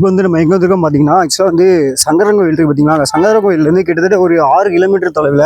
இப்போ வந்து நம்ம எங்கே வந்திருக்கோம் பார்த்தீங்கன்னா, ஆக்சுவலாக வந்து சங்கரன் கோயில் இருக்குது பார்த்தீங்களா. சங்கரன் கோயிலேருந்து கிட்டத்தட்ட ஒரு 6 கிலோமீட்டர் தொலைவில்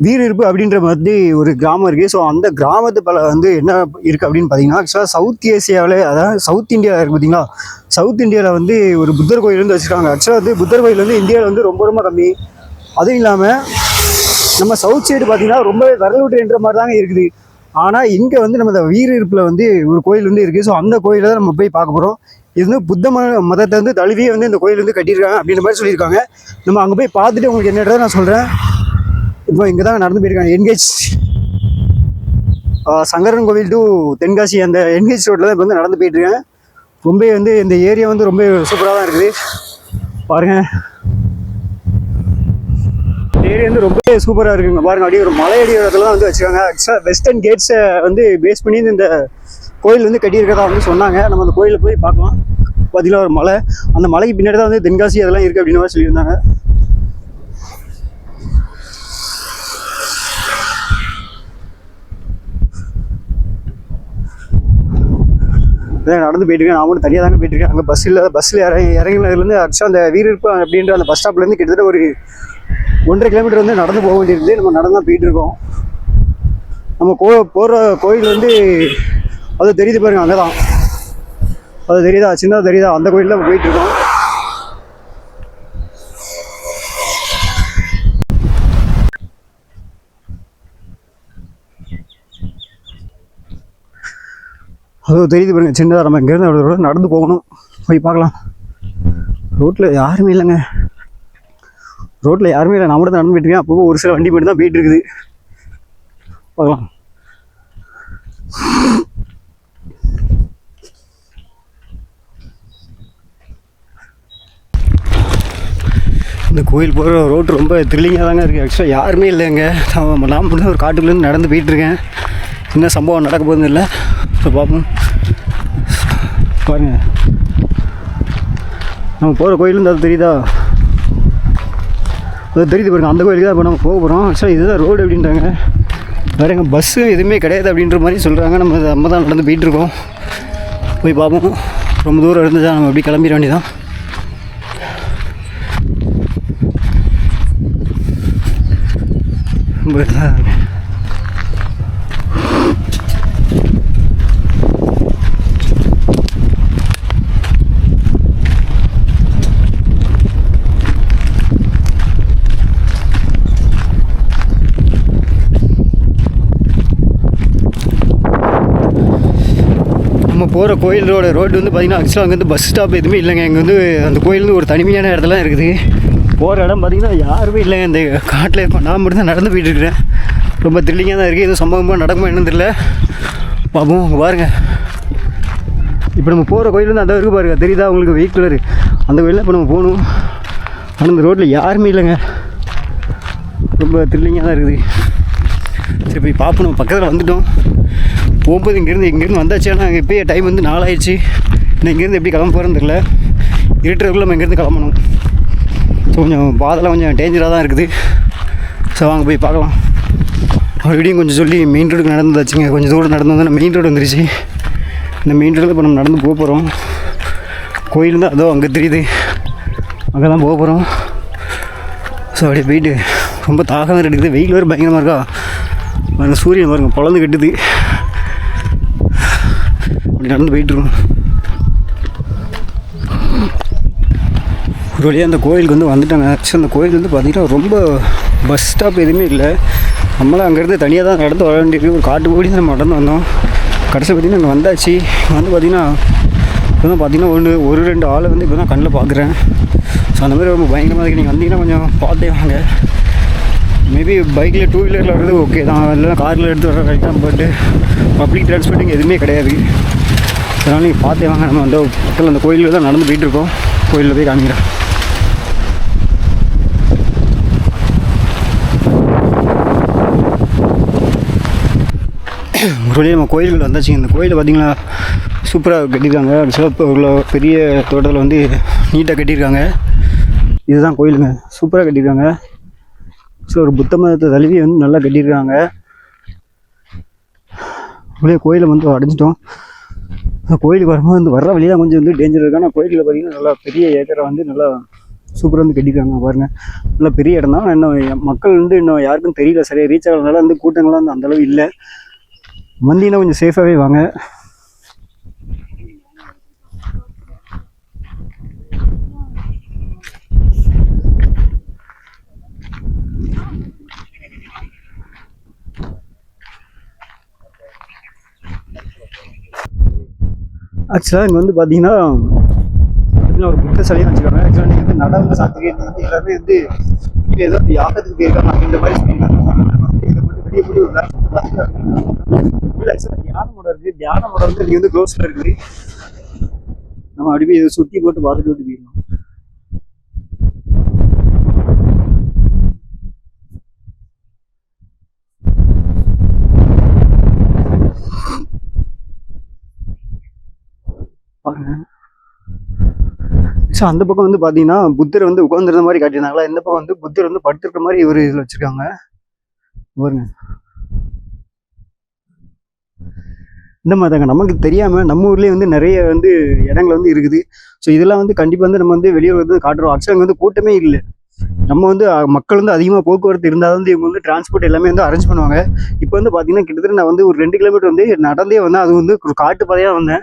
வீரிருப்பு அப்படின்ற மாதிரி ஒரு கிராமம் இருக்குது. ஸோ அந்த கிராமத்து வந்து என்ன இருக்குது அப்படின்னு பார்த்தீங்கன்னா, ஆக்சுவலாக சவுத் ஏசியாவில், அதாவது சவுத் இந்தியா இருக்குது பார்த்தீங்களா. சவுத் இந்தியாவில் வந்து ஒரு புத்தர் கோயில் வந்து வச்சுருக்காங்க. ஆக்சுவலாக வந்து புத்தர் கோயில் வந்து இந்தியாவில் வந்து ரொம்ப ரொம்ப கம்மி. அதுவும் இல்லாமல் நம்ம சவுத் சைடு பார்த்தீங்கன்னா ரொம்ப வரலாற்றுன்ற மாதிரி தாங்க இருக்குது. ஆனால் இங்கே வந்து நம்ம இந்த வீரிருப்பில் வந்து ஒரு கோயில் வந்து இருக்குது. ஸோ அந்த கோயிலை தான் நம்ம போய் பார்க்க போகிறோம். இது வந்து புத்த மதத்தை வந்து தழுவியே வந்து இந்த கோயில் வந்து கட்டியிருக்காங்க அப்படின்ற மாதிரி சொல்லியிருக்காங்க. நம்ம அங்கே போய் பார்த்துட்டு உங்களுக்கு என்னன்றதை நான் சொல்கிறேன். இப்போ இங்கே தான் நடந்து போயிருக்காங்க என்கேஜ் சங்கரன் கோவில் டு தென்காசி அந்த என்கேஜ் ரோட்டில் தான் இப்போ வந்து நடந்து போயிட்டுருக்கேன். ரொம்ப வந்து இந்த ஏரியா வந்து ரொம்ப சூப்பராக தான் இருக்குது. பாருங்கள், ஏரியா வந்து ரொம்ப சூப்பராக இருக்குங்க. பாருங்கள், அப்படியே ஒரு மலை அடியோரத்தில் வந்து வச்சுருக்காங்க. ஆக்சுவலாக வெஸ்டர்ன் கேட்ஸை வந்து பேஸ் பண்ணி இந்த கோயில் வந்து கட்டியிருக்கதா வந்து சொன்னாங்க. நம்ம அந்த கோயிலில் போய் பார்க்கலாம். பார்த்தீங்கன்னா ஒரு மலை, அந்த மலைக்கு பின்னாடி தான் வந்து தென்காசி அதெல்லாம் இருக்குது அப்படின்னு மாதிரி சொல்லியிருந்தாங்க. நடந்து போயிட்டுருக்கேன். நான் மட்டும் தனியாக தாங்க போயிட்டுருக்கேன். அங்கே பஸ்ஸில் இறங்கினதுலேருந்து ஆக்சுவலாக அந்த வீரிருப்பு அப்படின்ற அந்த பஸ் ஸ்டாப்லேருந்து கிட்டத்தட்ட ஒரு 1.5 கிலோமீட்டர் வந்து நடந்து போக வேண்டியிருந்து நம்ம நடந்து தான் போயிட்டுருக்கோம். நம்ம போகிற கோயில் வந்து அது தெரியுது பாருங்க, அங்கே தான் அது தெரியுதா, சின்னதாக தெரியுதா, அந்த கோயில் தான் போயிட்டுருக்கோம். அது தெரியுது பாருங்க, சின்னதாக. நம்ம இங்கேருந்து அவ்வளோ நடந்து போகணும், போய் பார்க்கலாம். ரோட்டில் யாருமே இல்லைங்க, ரோட்டில் யாருமே இல்லை. நான் மட்டும் தான் நடந்து போயிட்டுருக்கேன். அப்போ ஒரு சில வண்டி மட்டும் தான் போயிட்டு இருக்குது. பார்க்கலாம். இந்த கோயில் போகிற ரோடு ரொம்ப த்ரில்லிங்காக தாங்க இருக்குது. ஆக்சுவலாக யாருமே இல்லைங்க. நான் மட்டும் ஒரு காட்டுக்குள்ளேருந்து நடந்து போயிட்டுருக்கேன். என்ன சம்பவம் நடக்க போகுதுன்னு இல்லை. ஸோ பார்ப்போம். பாருங்கள், நம்ம போகிற கோயிலேருந்து அது தெரியுதா, அது தெரியுது பாருங்கள். அந்த கோயிலுக்கு தான் இப்போ நம்ம போக போகிறோம். ஆக்சுவலாக இதுதான் ரோடு அப்படின்றாங்க. வேறு எங்கள் பஸ்ஸு எதுவுமே கிடையாது அப்படின்ற மாதிரி சொல்கிறாங்க. நம்ம தான் நடந்து போயிட்டுருக்கோம். போய் பார்ப்போம். ரொம்ப தூரம் இருந்துச்சா நம்ம அப்படி கிளம்பிட வேண்டியதான். நம்ம போகிற கோயில் ரோடு வந்து பார்த்திங்கன்னா ஆக்சுவலாக அங்கே வந்து பஸ் ஸ்டாப் எதுவுமே இல்லைங்க. இங்கே வந்து அந்த கோயில் வந்து ஒரு தனிமையான இடத்துல இருக்குது. போகிற இடம் பார்த்திங்கன்னா யாருமே இல்லைங்க. இந்த காட்டில் இப்போ நான் மட்டும் தான் நடந்து போயிட்டுருக்கிறேன். ரொம்ப த்ரில்லிங்காக தான் இருக்குது. எதுவும் சம்பவமாக நடக்குமா என்னன்னு தெரியல. பார்ப்போம். அங்கே பாருங்கள், இப்போ நம்ம போகிற கோயில் வந்து அந்த இருக்குது பாருங்கள், தெரியுதா உங்களுக்கு, வெயிட் கலரு. அந்த கோயிலில் இப்போ நம்ம போகணும். ஆனால் இந்த ரோட்டில் யாருமே இல்லைங்க. ரொம்ப த்ரில்லிங்காக தான் இருக்குது. சரி போய் பார்ப்போம். நம்ம பக்கத்தில் வந்துவிட்டோம். போகும்போது இங்கேருந்து வந்தாச்சு. ஆனால் இப்போயே டைம் வந்து 4 ஆயிடுச்சு. இன்னும் இங்கேருந்து எப்படி கிளம்ப போகிறேன்னு தெரியல. இருட்டுறதுக்குள்ள நம்ம இங்கேருந்து கிளம்பணும். ஸோ கொஞ்சம் பாதெல்லாம் கொஞ்சம் டேஞ்சராக தான் இருக்குது. ஸோ வாங்க போய் பார்க்கலாம். மறுபடியும் கொஞ்சம் சொல்லி மெயின் ரோடுக்கு நடந்துதாச்சுங்க. கொஞ்சம் தூரம் நடந்து வந்து மெயின் ரோடு வந்துருச்சு. இந்த மெயின் ரோடில் இப்போ நம்ம நடந்து போக போகிறோம். கோயில் தான் அதோ அங்கே தெரியுது, அங்கே தான் போக போகிறோம். ஸோ அப்படியே போயிட்டு ரொம்ப தாகம் எடுக்குது. வெயில் வேறு பயங்கரமாக இருக்கா பாருங்கள். சூரியன் பாருங்க பொழந்து கட்டுது. அப்படி நடந்து போயிட்டுருக்கோம். ஒரு வழியாக அந்த கோயிலுக்கு வந்து வந்துட்டாங்க. ஆக்சுவலாக அந்த கோயில் வந்து பார்த்திங்கன்னா ரொம்ப பஸ் ஸ்டாப் எதுவுமே இல்லை. நம்மளாம் அங்கேருந்து தனியாக தான் நடந்து வர வேண்டியிருக்கு. ஒரு காட்டு போடி தான் நம்ம நடந்து வந்தோம். கடைசி பார்த்திங்கன்னா அங்கே வந்தாச்சு. வந்து பார்த்திங்கன்னா இப்போ தான் பார்த்திங்கன்னா ஒரு 2 ஆளை வந்து இப்போ தான் கண்ணில் பார்க்குறேன். ஸோ அந்த மாதிரி ரொம்ப பயங்கரமாக இருக்குது. நீங்கள் வந்தீங்கன்னா கொஞ்சம் பார்த்தே வாங்க. மேபி பைக்கில் 2 வீலரில் வர்றது ஓகே தான், இல்லைனா காரில் எடுத்து வர ரைட் தான். பட்டு பப்ளிக் டிரான்ஸ்போர்ட்டிங் எதுவுமே கிடையாது. அதனால் நீங்கள் பார்த்தே வாங்க. நம்ம அந்த பக்கத்தில் அந்த கோயிலுக்கு தான் நடந்து போயிட்டுருக்கோம். கோயிலில் போய் காமிக்கிறேன். ஒரு வழியாக நம்ம கோயிலுக்குள்ள வந்தாச்சு. இந்த கோயிலை பார்த்திங்கன்னா சூப்பராக கட்டியிருக்காங்க. ஆக்சுவலாக இப்போ உள்ள பெரிய தோட்டத்தில் வந்து நீட்டாக கட்டியிருக்காங்க. இதுதான் கோயிலுங்க, சூப்பராக கட்டியிருக்காங்க. ஸோ ஒரு புத்த மதத்தை தழுவி வந்து நல்லா கட்டியிருக்காங்க. அப்படியே கோயிலை வந்து அடைஞ்சிட்டோம். கோயிலுக்கு வரும்போது வந்து வர்ற வழி தான் கொஞ்சம் வந்து டேஞ்சர் இருக்கு. ஆனால் கோயிலில் பார்த்தீங்கன்னா நல்லா பெரிய ஏக்கரை வந்து நல்லா சூப்பராக வந்து கட்டியிருக்காங்க பாருங்கள். நல்லா பெரிய இடம் தான். இன்னும் மக்கள் வந்து இன்னும் யாருக்கும் தெரியல சரியாக ரீச் ஆகிறதுனால வந்து கூட்டங்கள்லாம் வந்து அந்தளவு இல்லை. வந்தீங்கன்னா கொஞ்சம் சேஃபாகவே வாங்க. ஆக்சுவலாக இங்கே வந்து பார்த்தீங்கன்னா ஒரு புத்த சிலையும் வச்சுருக்காங்க. ஆக்சுவலாக நீங்கள் வந்து நடந்து சாத்திரிகள் வந்து எல்லாருமே வந்து ஏதோ யாகத்துக்கு போயிருக்காங்க அப்படின்ற மாதிரி சொல்லியிருக்காங்க. இதை மட்டும் வெளியே போட்டு ஒரு இல்லை ஆக்சுவலாக தியானமோட இருக்குது. தியானமோட வந்து இங்கே வந்து க்ளோஸில் இருக்குது. நம்ம அப்படி போய் இதை சுற்றி போட்டு பார்த்துட்டு விட்டு போயிடலாம். பாருங்க. ஸோ அந்த பக்கம் வந்து பார்த்தீங்கன்னா புத்தர் வந்து உட்காந்துருந்த மாதிரி காட்டியிருந்தாங்களா, இந்த பக்கம் வந்து புத்தர் வந்து படுத்துருக்க மாதிரி ஒரு இதில் வச்சுருக்காங்க பாருங்க. இந்த மாதிரி தாங்க நமக்கு தெரியாமல் நம்ம ஊர்லேயே வந்து நிறைய வந்து இடங்கள் வந்து இருக்குது. ஸோ இதெல்லாம் வந்து கண்டிப்பாக வந்து நம்ம வந்து வெளியூர் வந்து காட்டுறோம். ஆக்சுவலாக வந்து கூட்டமே இல்லை. நம்ம வந்து மக்கள் வந்து அதிகமாக போக்குவரத்து இருந்தால் வந்து இவங்க வந்து டிரான்ஸ்போர்ட் எல்லாமே வந்து அரேஞ்ச் பண்ணுவாங்க. இப்போ வந்து பார்த்தீங்கன்னா கிட்டத்தட்ட நான் வந்து ஒரு 2 கிலோமீட்டர் வந்து நடந்தே வந்தேன். அது வந்து ஒரு காட்டு பாதையாக வந்தேன்.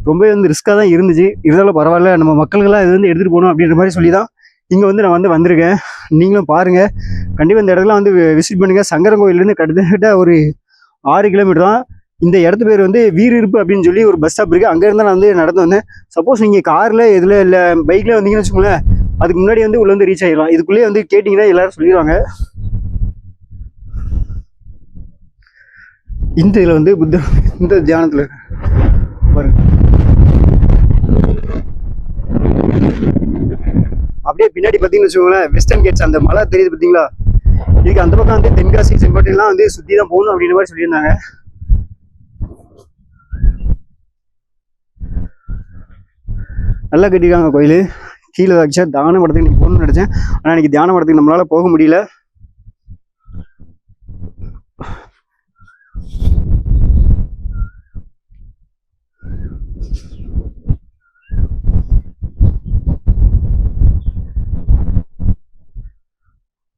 ரொம்பவே வந்து ரிஸ்க்காக தான் இருந்துச்சு. இருந்தாலும் பரவாயில்ல, நம்ம மக்களுக்கெல்லாம் இது வந்து எடுத்துகிட்டு போகணும் அப்படின்ற மாதிரி சொல்லி தான் இங்கே வந்து நான் வந்து வந்திருக்கேன். நீங்களும் பாருங்கள், கண்டிப்பாக இந்த இடத்துல வந்து விசிட் பண்ணுங்கள். சங்கரன் கோயிலேருந்து கிட்டத்தட்ட ஒரு 6 கிலோமீட்டர் தான். இந்த இடத்து பேர் வந்து வீரிருப்பு அப்படின்னு சொல்லி ஒரு பஸ் ஸ்டாப் இருக்குது. அங்கேருந்து நான் வந்து நடந்து வந்தேன். சப்போஸ் நீங்கள் காரில் இதில் இல்லை பைக்கில் வந்தீங்கன்னு வச்சுக்கோங்களேன், அதுக்கு முன்னாடி வந்து உள்ள வந்து ரீச் ஆகிடலாம். இதுக்குள்ளேயே வந்து கேட்டிங்கன்னா எல்லாரும் சொல்லிடுவாங்க. இந்த இதில் வந்து இந்த தியானத்தில் பாருங்க, அப்படியே பின்னாடி பார்த்தீங்கன்னு வச்சுக்கோங்களேன், வெஸ்டர்ன் கேட்ஸ் அந்த மலை தெரியுது பார்த்தீங்களா, இதுக்கு அந்த பக்கம் வந்து தென்காசி செங்கோட்டையெல்லாம் வந்து சுற்றி தான் போகணும் அப்படின்ற மாதிரி சொல்லியிருந்தாங்க. நல்லா கட்டியிருக்காங்க கோயில். கீழே ஆக்சுவலாக தியான மடத்துக்கு நீங்கள் போகணும்னு நினச்சேன். ஆனால் இன்னைக்கு தியான மடத்துக்கு நம்மளால் போக முடியல.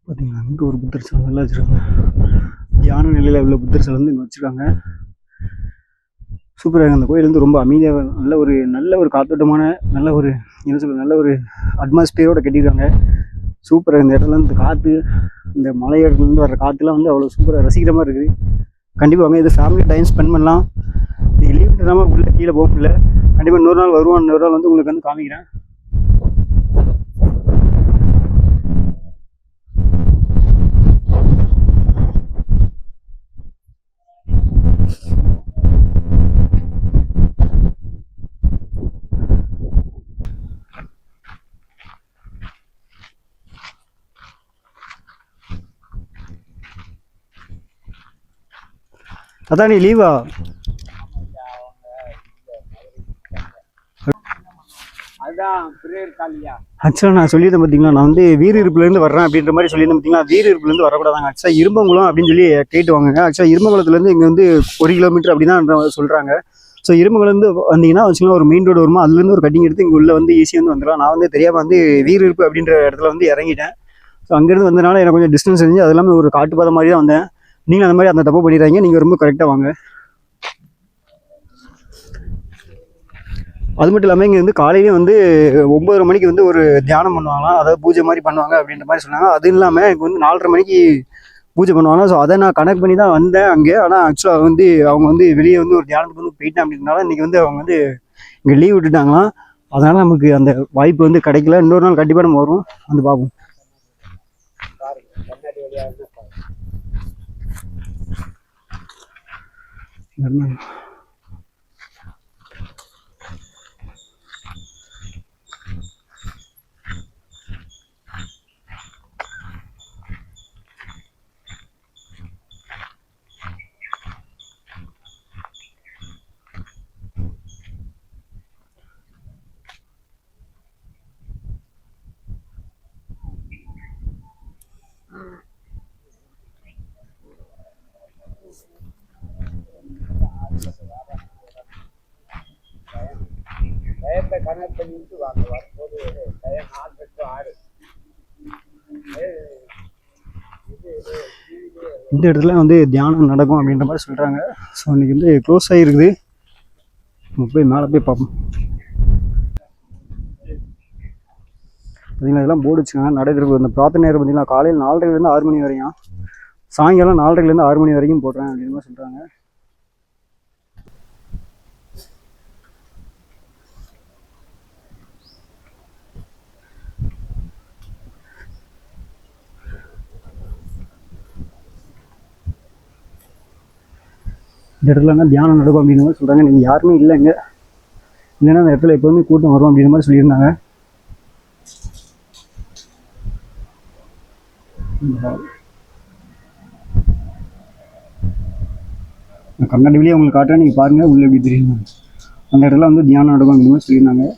பார்த்தீங்கன்னா அங்கே ஒரு புத்தர் சிலை நல்லா வச்சுருக்காங்க. தியான நிலையில் உள்ள புத்தர் சிலை வந்து இங்கே வச்சுருக்காங்க. சூப்பராக அந்த கோயில் வந்து ரொம்ப அமைதியாக நல்ல ஒரு காத்தோட்டமான நல்ல ஒரு என்ன சொல்ல நல்ல ஒரு அட்மாஸ்பியரோட கட்டியிருக்காங்க. சூப்பராக இந்த இடத்துல இந்த காற்று, இந்த மலை இடத்துலேருந்து வர காற்றுலாம் வந்து அவ்வளோ சூப்பராக ரசிக்கிற மாதிரி இருக்குது. கண்டிப்பாக வாங்க, இது ஃபேமிலி டைம் ஸ்பெண்ட் பண்ணலாம். நீங்கள் லீவ் இல்லாமல் உள்ள கீழே போக முடியல. கண்டிப்பாக இன்னொரு நாள் வருவோம். இன்னொரு நாள் வந்து உங்களுக்கு வந்து காமிக்கிறேன். அதான் நீ லீவா? ஆக்சுவலாக நான் சொல்லியிருந்தேன் பார்த்தீங்களா, நான் வந்து வீரிருப்புலேருந்து வர்றேன் அப்படின்ற மாதிரி சொல்லியிருந்தேன் பார்த்தீங்களா. வீரிருப்புலேருந்து வரக்கூடாதாங்க. ஆக்சுவலாக இரும்பங்குளம் அப்படின்னு சொல்லி கேட்டுவாங்க. ஆக்சுவலாக இரும்பங்குளத்துலேருந்து இங்கே வந்து 1 கிலோமீட்டர் அப்படி தான் சொல்கிறாங்க. ஸோ இரும்பங்குளந்து வந்தீங்கன்னா வச்சுக்கலாம், ஒரு மெயின் ரோடு வருமா, அதுலேருந்து ஒரு கட்டிங் எடுத்து இங்கே உள்ள வந்து ஈஸியாக வந்து வந்துடலாம். நான் வந்து தெரியாமல் வந்து வீரிருப்பு அப்படின்ற இடத்துல வந்து இறங்கிட்டேன். ஸோ அங்கேருந்து வந்தனால எனக்கு கொஞ்சம் டிஸ்டன்ஸ் இருந்துச்சு. அது இல்லாமல் ஒரு காட்டுப்பாதை மாதிரி தான் வந்தேன். நீங்கள் அந்த மாதிரி அந்த தப்பு பண்ணிடுறாங்க. நீங்கள் ரொம்ப கரெக்டாக வாங்க. அது மட்டும் இல்லாமல் இங்கே வந்து காலையிலேயே வந்து 9:30 மணிக்கு வந்து ஒரு தியானம் பண்ணுவாங்களாம், அதாவது பூஜை மாதிரி பண்ணுவாங்க அப்படின்ற மாதிரி சொன்னாங்க. அது இல்லாமல் எனக்கு வந்து 4:30 மணிக்கு பூஜை பண்ணுவாங்க. ஸோ அதை நான் கனெக்ட் பண்ணி தான் வந்தேன் அங்கே. ஆனால் ஆக்சுவலாக வந்து அவங்க வந்து வெளியே வந்து ஒரு தியானத்துக்கு வந்து போயிட்டேன் அப்படின்றனால இன்றைக்கி வந்து அவங்க வந்து இங்கே லீவ் விட்டுட்டாங்களாம். அதனால் நமக்கு அந்த வாய்ப்பு வந்து கிடைக்கல. இன்னொரு நாள் கண்டிப்பாக நம்ம வருவோம், வந்து பார்ப்போம். இந்த இடத்துல வந்து தியானம் நடக்கும் அப்படின்ற மாதிரி சொல்கிறாங்க. ஸோ இன்றைக்கி வந்து க்ளோஸ் ஆகிருக்குது. நம்ம போய் மேலே போய் பார்ப்போம். பார்த்தீங்கன்னா இதெல்லாம் போர்டு வச்சுக்காங்க. நடக்கிறது இந்த பிரார்த்தனை நேரம் பார்த்தீங்கன்னா காலையில் 4:30 6 மணி வரையும், சாயங்காலம் 4:30 6 மணி வரைக்கும் போடுறேன் அப்படின்னு மாதிரி சொல்கிறாங்க. இந்த இடத்துலனா தியானம் நடக்கும் அப்படின்ற மாதிரி சொல்கிறாங்க. நீங்கள் யாருமே இல்லைங்க, இல்லைன்னா அந்த இடத்துல எப்போதுமே கூட்டம் வரும் அப்படின்ற மாதிரி சொல்லியிருந்தாங்க. நான் கண்ணாடி வெளியே உங்களுக்கு காட்டுறேன், நீங்கள் பாருங்கள் உள்ளே எப்படி தெரியுங்க. அந்த இடத்துல வந்து தியானம் நடக்கும் அப்படின்ற மாதிரி சொல்லியிருந்தாங்க.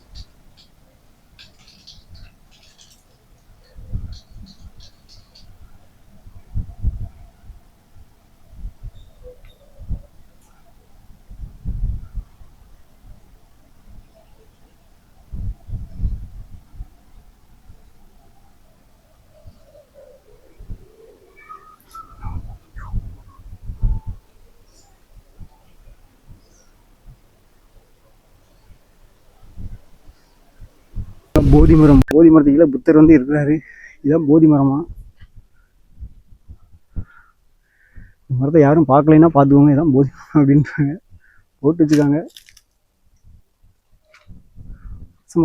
போதி மரம், போதி மரத்துக்குள்ள புத்தர் வந்து இருக்கிறாரு. இதுதான் போதி மரமா. மரத்தை யாரும் பார்க்கலைன்னா பார்த்துக்கோங்க, இதான் போதி மரம் அப்படின்றாங்க, போட்டு வச்சுக்காங்க.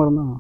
மரம் தான்.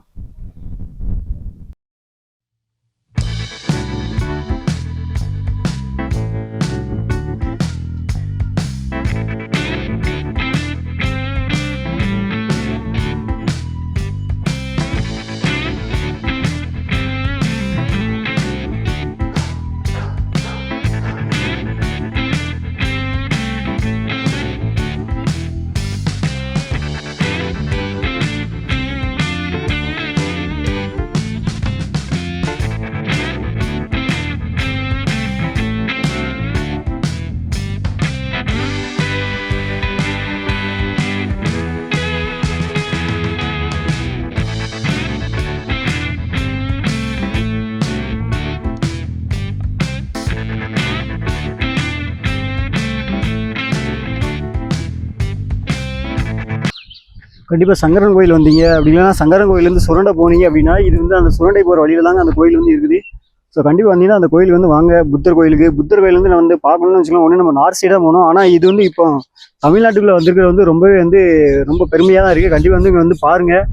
கண்டிப்பாக சங்கரன் கோயில் வந்தீங்க அப்படி இல்லைன்னா சங்கரன் கோயிலேருந்து சுரண்டை போனீங்க அப்படின்னா இது வந்து அந்த சுரண்டை போகிற வழியில் தாங்க அந்த கோயில் வந்து இருக்குது. ஸோ கண்டிப்பாக வந்தீங்கன்னா அந்த கோயில் வந்து வாங்க. புத்தர் கோயிலுக்கு, புத்தர் கோயில் வந்து நான் வந்து பார்க்கணும்னு வச்சுக்கலாம். ஒன்று நம்ம நார்த் சைடாக போனோம், ஆனால் இது வந்து இப்போ தமிழ்நாட்டுக்குள்ளே வந்திருக்கிறது வந்து ரொம்பவே வந்து ரொம்ப பெருமையாக தான் இருக்குது. கண்டிப்பாக வந்து இங்கே வந்து பாருங்கள்.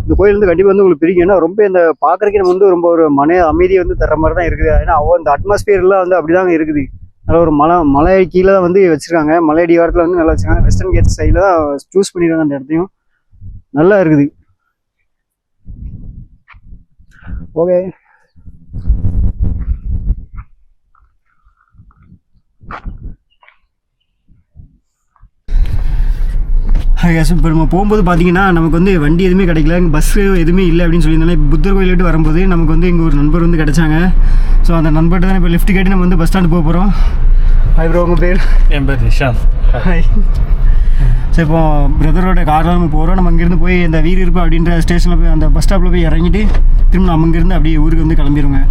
இந்த கோயில் வந்து கண்டிப்பாக வந்து உங்களுக்கு பிடிக்கும். ஏன்னா ரொம்ப இந்த பார்க்குறதுக்கு நம்ம வந்து ரொம்ப ஒரு மன அமைதியை வந்து தர மாதிரி தான் இருக்குது. ஏன்னா இந்த அட்மாஸ்பியர்லாம் வந்து அப்படி தாங்க இருக்குது. நல்ல ஒரு மலை கீழே தான் வந்து வச்சுருக்காங்க. மலையடி வாரத்தில் வந்து நல்லா வச்சுருக்காங்க. வெஸ்டர்ன் கேட் சைடில் தான் சூஸ் பண்ணியிருக்காங்க. அந்த இடத்தையும் நல்லா இருக்குது. ஓகே, இப்போ நம்ம போகும்போது பார்த்தீங்கன்னா நமக்கு வந்து வண்டி எதுவுமே கிடைக்கல, பஸ்ஸு எதுவுமே இல்லை அப்படின்னு சொல்லியிருந்தாலும் இப்போ புத்தர் கோயிலிட்டு வரும்போது நமக்கு வந்து இங்கே ஒரு நண்பர் வந்து கிடைச்சாங்க. ஸோ அந்த நண்பர்கிட்ட தான் இப்போ லிஃப்ட் கேட்டு நம்ம வந்து பஸ் ஸ்டாண்டு போக போகிறோம். ஹாய் ப்ரோ, உங்கள் பேர்? என் பேர் நிஷாந்த். ஹாய். ஸோ இப்போ பிரதரோட காரில் நம்ம போகிறோம். நம்ம இங்கேருந்து போய் இந்த வீரிருப்பு அப்படின்ற ஸ்டேஷனில் போய் அந்த பஸ் ஸ்டாப்பில் போய் இறங்கிட்டு திரும்ப நம்ம இங்கேருந்து அப்படியே ஊருக்கு வந்து கிளம்பிடுவோங்க.